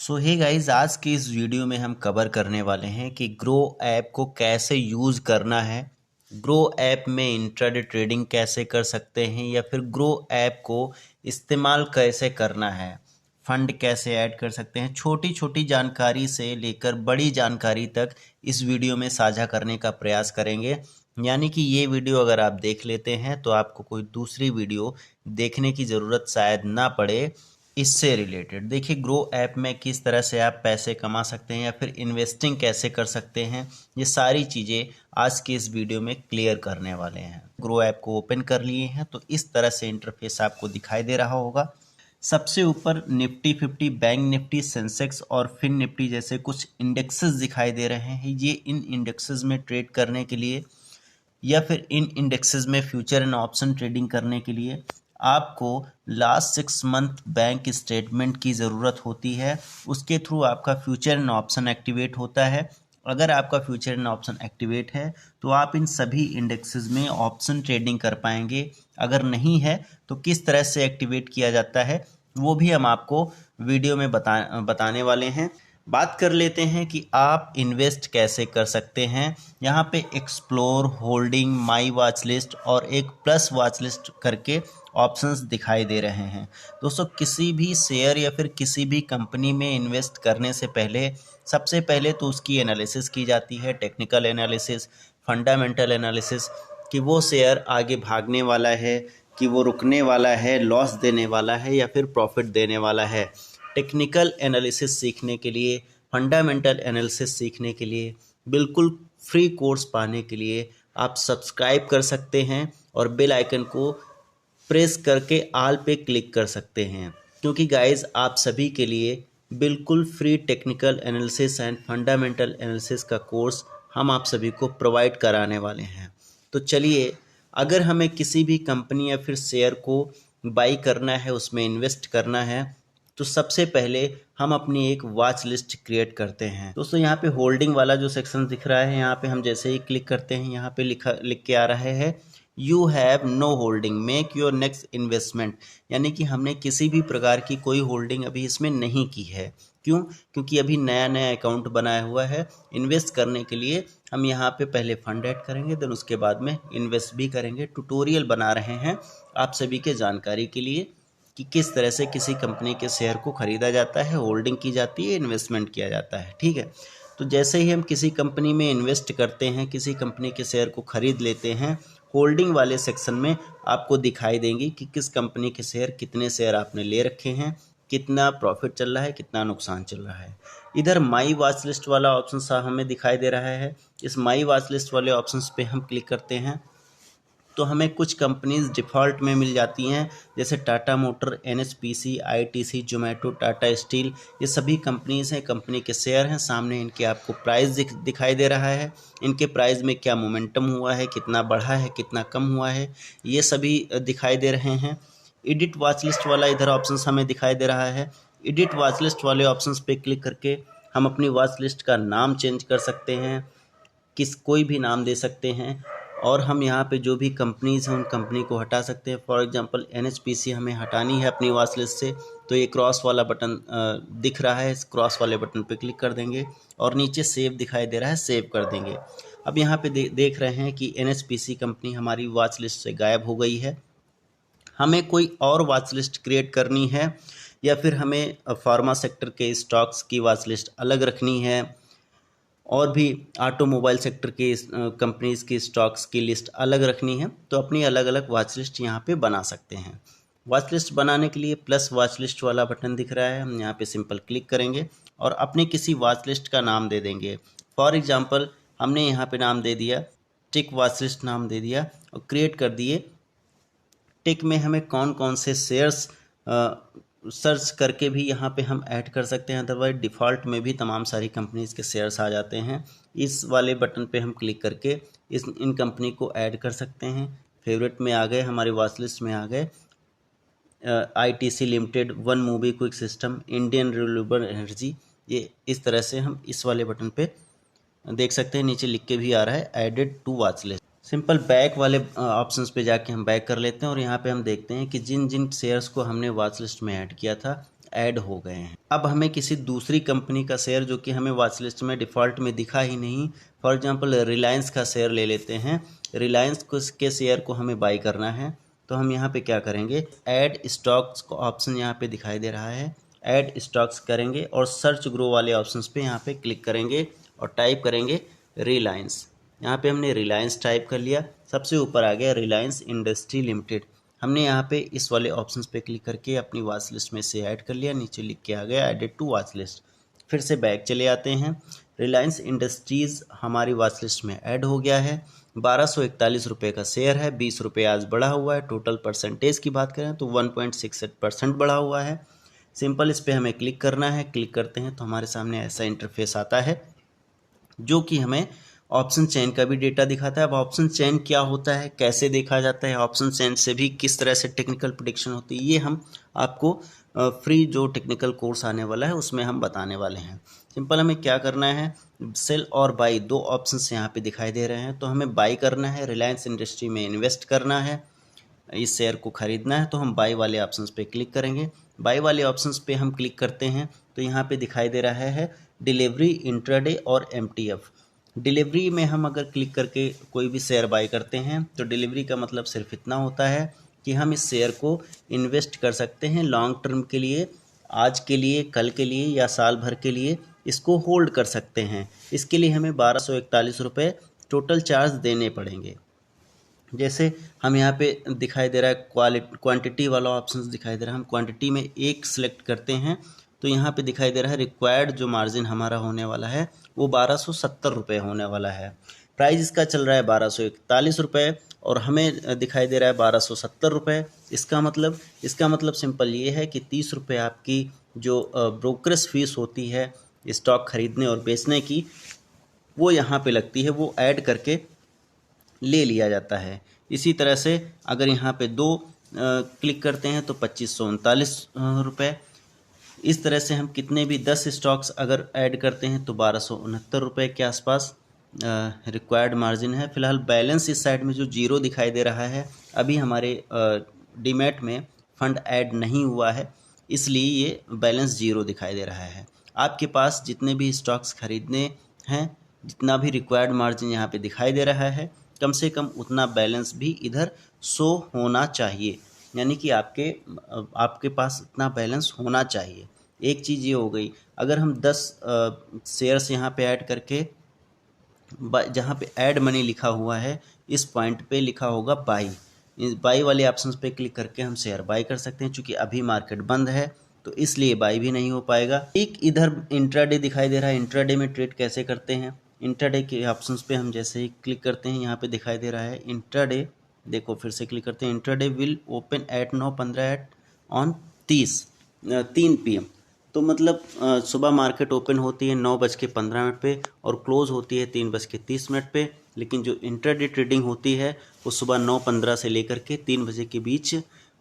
सो hey guys, आज की इस वीडियो में हम कवर करने वाले हैं कि ग्रो ऐप को कैसे यूज़ करना है। ग्रो ऐप में इंट्राडे ट्रेडिंग कैसे कर सकते हैं या फिर ग्रो ऐप को इस्तेमाल कैसे करना है, फंड कैसे ऐड कर सकते हैं। छोटी छोटी जानकारी से लेकर बड़ी जानकारी तक इस वीडियो में साझा करने का प्रयास करेंगे। यानी कि ये वीडियो अगर आप देख लेते हैं तो आपको कोई दूसरी वीडियो देखने की ज़रूरत शायद ना पड़े। इससे रिलेटेड देखिए, ग्रो ऐप में किस तरह से आप पैसे कमा सकते हैं या फिर इन्वेस्टिंग कैसे कर सकते हैं, ये सारी चीज़ें आज की इस वीडियो में क्लियर करने वाले हैं। ग्रो ऐप को ओपन कर लिए हैं तो इस तरह से इंटरफेस आपको दिखाई दे रहा होगा। सबसे ऊपर निफ्टी 50, बैंक निफ्टी, सेंसेक्स और फिन निफ्टी जैसे कुछ इंडेक्सेस दिखाई दे रहे हैं। ये इन इंडेक्सेस में ट्रेड करने के लिए या फिर इन इंडेक्सेस में फ्यूचर एंड ऑप्शन ट्रेडिंग करने के लिए आपको लास्ट 6 मंथ बैंक स्टेटमेंट की ज़रूरत होती है। उसके थ्रू आपका फ्यूचर एंड ऑप्शन एक्टिवेट होता है। अगर आपका फ्यूचर एंड ऑप्शन एक्टिवेट है तो आप इन सभी इंडेक्सेस में ऑप्शन ट्रेडिंग कर पाएंगे। अगर नहीं है तो किस तरह से एक्टिवेट किया जाता है वो भी हम आपको वीडियो में बताने वाले हैं। बात कर लेते हैं कि आप इन्वेस्ट कैसे कर सकते हैं। यहाँ पे explore, holding, my watch list और एक प्लस वॉच लिस्ट करके ऑप्शंस दिखाई दे रहे हैं। दोस्तों, किसी भी शेयर या फिर किसी भी कंपनी में इन्वेस्ट करने से पहले सबसे पहले तो उसकी एनालिसिस की जाती है, टेक्निकल एनालिसिस, फंडामेंटल एनालिसिस, कि वो शेयर आगे भागने वाला है, कि वो रुकने वाला है, लॉस देने वाला है या फिर प्रॉफिट देने वाला है। टेक्निकल एनालिसिस सीखने के लिए, फंडामेंटल एनालिसिस सीखने के लिए, बिल्कुल फ्री कोर्स पाने के लिए आप सब्सक्राइब कर सकते हैं और बेल आइकन को प्रेस करके ऑल पे क्लिक कर सकते हैं, क्योंकि गाइस आप सभी के लिए बिल्कुल free technical analysis and fundamental analysis का कोर्स हम आप सभी को प्रोवाइड कराने वाले हैं। तो चलिए, अगर हमें किसी भी कंपनी या फिर शेयर को बाई करना है, उसमें इन्वेस्ट करना है, तो सबसे पहले हम अपनी एक वॉच लिस्ट क्रिएट करते हैं। दोस्तों, यहाँ पे होल्डिंग वाला जो सेक्शन दिख रहा है, यहाँ पे हम जैसे ही क्लिक करते हैं यहाँ पे लिख के आ रहा है you have no holding, make your next investment. यानी कि हमने किसी भी प्रकार की कोई होल्डिंग अभी इसमें नहीं की है। क्यों? क्योंकि अभी नया नया अकाउंट बनाया हुआ है। इन्वेस्ट करने के लिए हम यहाँ पे पहले फंड ऐड करेंगे, देन उसके बाद में इन्वेस्ट भी करेंगे। ट्यूटोरियल बना रहे हैं आप सभी के जानकारी के लिए कि किस तरह से किसी कंपनी के शेयर को ख़रीदा जाता है, होल्डिंग की जाती है, इन्वेस्टमेंट किया जाता है। ठीक है, तो जैसे ही हम किसी कंपनी में इन्वेस्ट करते हैं, किसी कंपनी के शेयर को ख़रीद लेते हैं, होल्डिंग वाले सेक्शन में आपको दिखाई देंगी कि किस कंपनी के शेयर, कितने शेयर आपने ले रखे हैं, कितना प्रॉफिट चल रहा है, कितना नुकसान चल रहा है। इधर माई वॉच लिस्ट वाला ऑप्शन सा हमें दिखाई दे रहा है। इस माई वॉच लिस्ट वाले ऑप्शंस पे हम क्लिक करते हैं तो हमें कुछ कंपनीज डिफ़ॉल्ट में मिल जाती हैं, जैसे Tata motor, NHPC, ITC, Zomato, Tata steel. ये सभी कंपनीज हैं, कंपनी के शेयर हैं। सामने इनके आपको प्राइस दिखाई दे रहा है। इनके प्राइस में क्या मोमेंटम हुआ है, कितना बढ़ा है, कितना कम हुआ है, ये सभी दिखाई दे रहे हैं। एडिट वॉच लिस्ट वाला इधर ऑप्शन हमें दिखाई दे रहा है। एडिट वॉच लिस्ट वाले ऑप्शंस पे क्लिक करके हम अपनी वॉच लिस्ट का नाम चेंज कर सकते हैं, कोई भी नाम दे सकते हैं। और हम यहाँ पे जो भी कंपनीज़ हैं उन कंपनी को हटा सकते हैं। फॉर एग्जांपल एनएचपीसी हमें हटानी है अपनी वॉच लिस्ट से, तो ये क्रॉस वाला बटन दिख रहा है, इस क्रॉस वाले बटन पे क्लिक कर देंगे और नीचे सेव दिखाई दे रहा है, सेव कर देंगे। अब यहाँ पे देख रहे हैं कि एनएचपीसी कंपनी हमारी वॉच लिस्ट से गायब हो गई है। हमें कोई और वॉच लिस्ट क्रिएट करनी है या फिर हमें फार्मा सेक्टर के स्टॉक्स की वॉच लिस्ट अलग रखनी है और भी ऑटोमोबाइल सेक्टर के कंपनीज़ की स्टॉक्स की लिस्ट अलग रखनी है, तो अपनी अलग अलग वॉच लिस्ट यहाँ पे बना सकते हैं। वॉच लिस्ट बनाने के लिए प्लस वॉच लिस्ट वाला बटन दिख रहा है, हम यहाँ पे सिंपल क्लिक करेंगे और अपनी किसी वॉच लिस्ट का नाम दे देंगे। फॉर एग्जांपल हमने यहाँ पे नाम दे दिया टिक वॉच लिस्ट, नाम दे दिया और क्रिएट कर दिए। टिक में हमें कौन कौन से शेयर्स सर्च करके भी यहाँ पे हम ऐड कर सकते हैं, अदरवाइज डिफ़ॉल्ट में भी तमाम सारी कंपनीज़ के शेयर्स आ जाते हैं। इस वाले बटन पे हम क्लिक करके इन कंपनी को ऐड कर सकते हैं। फेवरेट में आ गए, हमारी वॉच लिस्ट में आ गए ITC limited, one movie quick system, Indian renewable energy. ये इस तरह से हम इस वाले बटन पे देख सकते हैं, नीचे लिख के भी आ रहा है added to watch list. Simple back वाले ऑप्शंस पे जाके हम बैक कर लेते हैं और यहाँ पे हम देखते हैं कि जिन जिन शेयर्स को हमने वॉच लिस्ट में ऐड किया था, ऐड हो गए हैं। अब हमें किसी दूसरी कंपनी का शेयर जो कि हमें वॉच लिस्ट में डिफ़ॉल्ट में दिखा ही नहीं, फॉर एग्जांपल रिलायंस का शेयर ले लेते हैं। रिलायंस के शेयर को हमें बाई करना है, तो हम यहाँ पे क्या करेंगे, ऐड स्टॉक्स का ऑप्शन यहाँ पे दिखाई दे रहा है, ऐड स्टॉक्स करेंगे और सर्च ग्रो वाले ऑप्शंस पे यहाँ पे क्लिक करेंगे और टाइप करेंगे रिलायंस। यहाँ पे हमने रिलायंस टाइप कर लिया, सबसे ऊपर आ गया रिलायंस इंडस्ट्री लिमिटेड। हमने यहाँ पे इस वाले ऑप्शंस पे क्लिक करके अपनी वॉच लिस्ट में से ऐड कर लिया, नीचे लिख के आ गया एडेड टू वॉच लिस्ट। फिर से बैक चले आते हैं, रिलायंस इंडस्ट्रीज़ हमारी वॉच लिस्ट में ऐड हो गया है। 1241 रुपये का शेयर है, 20 रुपये आज बढ़ा हुआ है। टोटल परसेंटेज की बात करें तो 1.68% बढ़ा हुआ है। सिंपल इस पर हमें क्लिक करना है, क्लिक करते हैं तो हमारे सामने ऐसा इंटरफेस आता है जो कि हमें ऑप्शन चेन का भी डेटा दिखाता है। अब ऑप्शन चेन क्या होता है, कैसे देखा जाता है, ऑप्शन चेन से भी किस तरह से टेक्निकल प्रेडिक्शन होती है, ये हम आपको फ्री जो टेक्निकल कोर्स आने वाला है उसमें हम बताने वाले हैं। सिंपल हमें क्या करना है, सेल और बाई दो ऑप्शंस यहाँ पे दिखाई दे रहे हैं, तो हमें बाई करना है, रिलायंस इंडस्ट्री में इन्वेस्ट करना है, इस शेयर को ख़रीदना है, तो हम बाई वाले ऑप्शंस पे क्लिक करेंगे। बाई वाले ऑप्शंस पे हम क्लिक करते हैं तो यहाँ पे दिखाई दे रहा है डिलीवरी, इंट्राडे और एमटीएफ। डिलीवरी में हम अगर क्लिक करके कोई भी शेयर बाई करते हैं तो डिलीवरी का मतलब सिर्फ इतना होता है कि हम इस शेयर को इन्वेस्ट कर सकते हैं लॉन्ग टर्म के लिए, आज के लिए, कल के लिए या साल भर के लिए इसको होल्ड कर सकते हैं। इसके लिए हमें 1241 रुपये टोटल चार्ज देने पड़ेंगे। जैसे हम यहाँ पे दिखाई दे रहा है क्वांटिटी वाला ऑप्शन दिखाई दे रहा है, हम क्वांटिटी में एक सिलेक्ट करते हैं तो यहाँ पे दिखाई दे रहा है रिक्वायर्ड जो मार्जिन हमारा होने वाला है वो 1270 रुपये होने वाला है। प्राइस इसका चल रहा है 1241 रुपये और हमें दिखाई दे रहा है 1270 रुपये। इसका मतलब सिंपल ये है कि 30 रुपये आपकी जो ब्रोकरेज फीस होती है स्टॉक खरीदने और बेचने की, वो यहाँ पे लगती है, वो ऐड करके ले लिया जाता है। इसी तरह से अगर यहाँ पे दो क्लिक करते हैं तो 2539 रुपये। इस तरह से हम कितने भी 10 स्टॉक्स अगर ऐड करते हैं तो 1269 रुपये के आसपास रिक्वायर्ड मार्जिन है। फिलहाल बैलेंस इस साइड में जो जीरो दिखाई दे रहा है, अभी हमारे डीमैट में फंड ऐड नहीं हुआ है, इसलिए ये बैलेंस जीरो दिखाई दे रहा है। आपके पास जितने भी स्टॉक्स खरीदने हैं, जितना भी रिक्वायर्ड मार्जिन यहाँ पे दिखाई दे रहा है, कम से कम उतना बैलेंस भी इधर शो होना चाहिए, यानी कि आपके पास इतना बैलेंस होना चाहिए। एक चीज़ ये हो गई, अगर हम 10 शेयर्स यहाँ पे ऐड करके, जहाँ पे ऐड मनी लिखा हुआ है इस पॉइंट पे लिखा होगा बाई, इस बाई वाले ऑप्शंस पे क्लिक करके हम शेयर बाई कर सकते हैं। चूँकि अभी मार्केट बंद है तो इसलिए बाई भी नहीं हो पाएगा। एक इधर इंट्राडे दिखाई दे रहा है, इंट्राडे में ट्रेड कैसे करते हैं, इंट्राडे के ऑप्शंस पे हम जैसे ही क्लिक करते हैं यहाँ पे दिखाई दे रहा है इंट्राडे, देखो फिर से क्लिक करते हैं, intraday will open at 9:15 at on 3 PM। तो मतलब सुबह मार्केट ओपन होती है 9:15 पे और क्लोज़ होती है 3:30 पे, लेकिन जो इंट्राडे ट्रेडिंग होती है वो सुबह 9:15 से लेकर के 3 बजे के बीच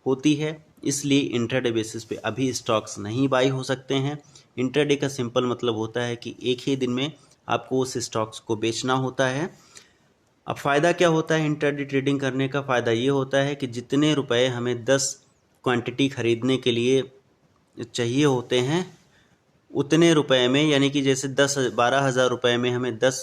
होती है, इसलिए इंट्राडे बेसिस पे अभी स्टॉक्स नहीं बाई हो सकते हैं। इंट्राडे का सिंपल मतलब होता है कि एक ही दिन में आपको उस स्टॉक्स को बेचना होता है। अब फ़ायदा क्या होता है इंट्राडे ट्रेडिंग करने का? फ़ायदा ये होता है कि जितने रुपए हमें 10 क्वांटिटी खरीदने के लिए चाहिए होते हैं, उतने रुपए में, यानी कि जैसे 12,000 रुपये में हमें 10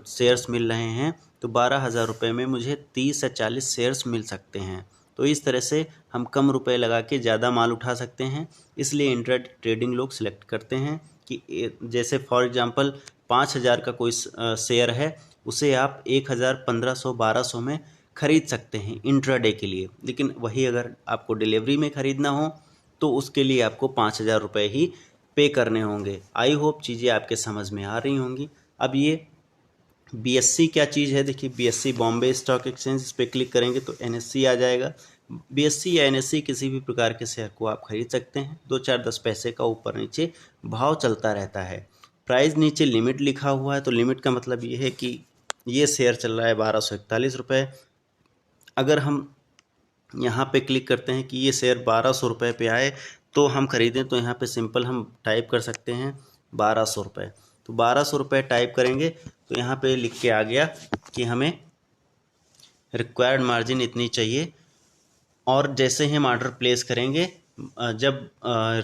शेयर्स मिल रहे हैं तो 12,000 रुपये में मुझे 30 या 40 शेयर्स मिल सकते हैं। तो इस तरह से हम कम रुपए लगा के ज़्यादा माल उठा सकते हैं, इसलिए इंट्राडे ट्रेडिंग लोग सिलेक्ट करते हैं कि जैसे फॉर एग्जांपल 5,000 का कोई शेयर है, उसे आप 1,000, 1,500, 1,200 में ख़रीद सकते हैं इंट्राडे के लिए। लेकिन वही अगर आपको डिलीवरी में ख़रीदना हो तो उसके लिए आपको 5,000 रुपये ही पे करने होंगे। आई होप चीज़ें आपके समझ में आ रही होंगी। अब ये BSE क्या चीज़ है, देखिए BSE बॉम्बे स्टॉक एक्सचेंज, इस पर क्लिक करेंगे तो NSE आ जाएगा। BSE या NSE किसी भी प्रकार के शेयर को आप खरीद सकते हैं, 2-4-10 पैसे का ऊपर नीचे भाव चलता रहता है। प्राइस नीचे लिमिट लिखा हुआ है, तो लिमिट का मतलब ये है कि ये शेयर चल रहा है 1241 रुपये। अगर हम यहाँ पे क्लिक करते हैं कि ये शेयर 1200 रुपये पे आए तो हम खरीदें, तो यहाँ पे सिंपल हम टाइप कर सकते हैं 1200 रुपये। तो 1200 रुपये टाइप करेंगे तो यहाँ पे लिख के आ गया कि हमें रिक्वायर्ड मार्जिन इतनी चाहिए, और जैसे ही हम ऑर्डर प्लेस करेंगे जब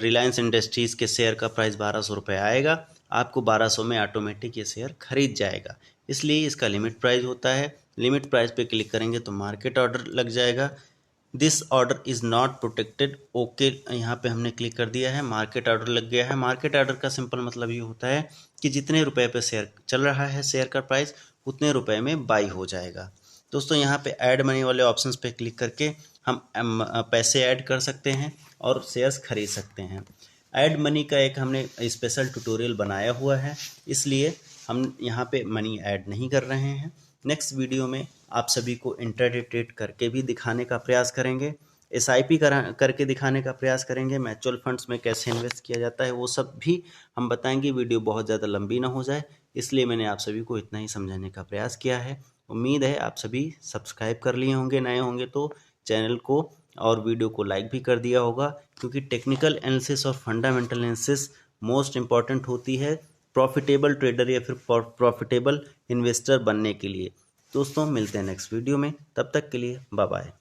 रिलायंस इंडस्ट्रीज़ के शेयर का प्राइस 1200 रुपये आएगा, आपको 1200 में ऑटोमेटिक ये शेयर खरीद जाएगा। इसलिए इसका लिमिट प्राइस होता है। लिमिट प्राइस पे क्लिक करेंगे तो मार्केट ऑर्डर लग जाएगा। This order is not protected, okay यहाँ पे हमने क्लिक कर दिया है, मार्केट ऑर्डर लग गया है। मार्केट ऑर्डर का सिंपल मतलब ये होता है कि जितने रुपए पे शेयर चल रहा है शेयर का प्राइस, उतने रुपए में बाई हो जाएगा। दोस्तों यहाँ पे ऐड मनी वाले ऑप्शंस पे क्लिक करके हम पैसे ऐड कर सकते हैं और शेयर्स खरीद सकते हैं। ऐड मनी का एक हमने स्पेशल ट्यूटोरियल बनाया हुआ है, इसलिए हम यहाँ पे मनी ऐड नहीं कर रहे हैं। नेक्स्ट वीडियो में आप सभी को इंट्राडे ट्रेड करके भी दिखाने का प्रयास करेंगे, SIP करके दिखाने का प्रयास करेंगे, म्यूचुअल फंड्स में कैसे इन्वेस्ट किया जाता है वो सब भी हम बताएंगे। वीडियो बहुत ज़्यादा लंबी ना हो जाए, इसलिए मैंने आप सभी को इतना ही समझाने का प्रयास किया है। उम्मीद है आप सभी सब्सक्राइब कर लिए होंगे, नए होंगे तो चैनल को और वीडियो को लाइक भी कर दिया होगा, क्योंकि टेक्निकल एनालिसिस और फंडामेंटल एनालिसिस मोस्ट इम्पॉर्टेंट होती है प्रॉफिटेबल ट्रेडर या फिर प्रॉफिटेबल इन्वेस्टर बनने के लिए। दोस्तों मिलते हैं नेक्स्ट वीडियो में, तब तक के लिए बाय बाय।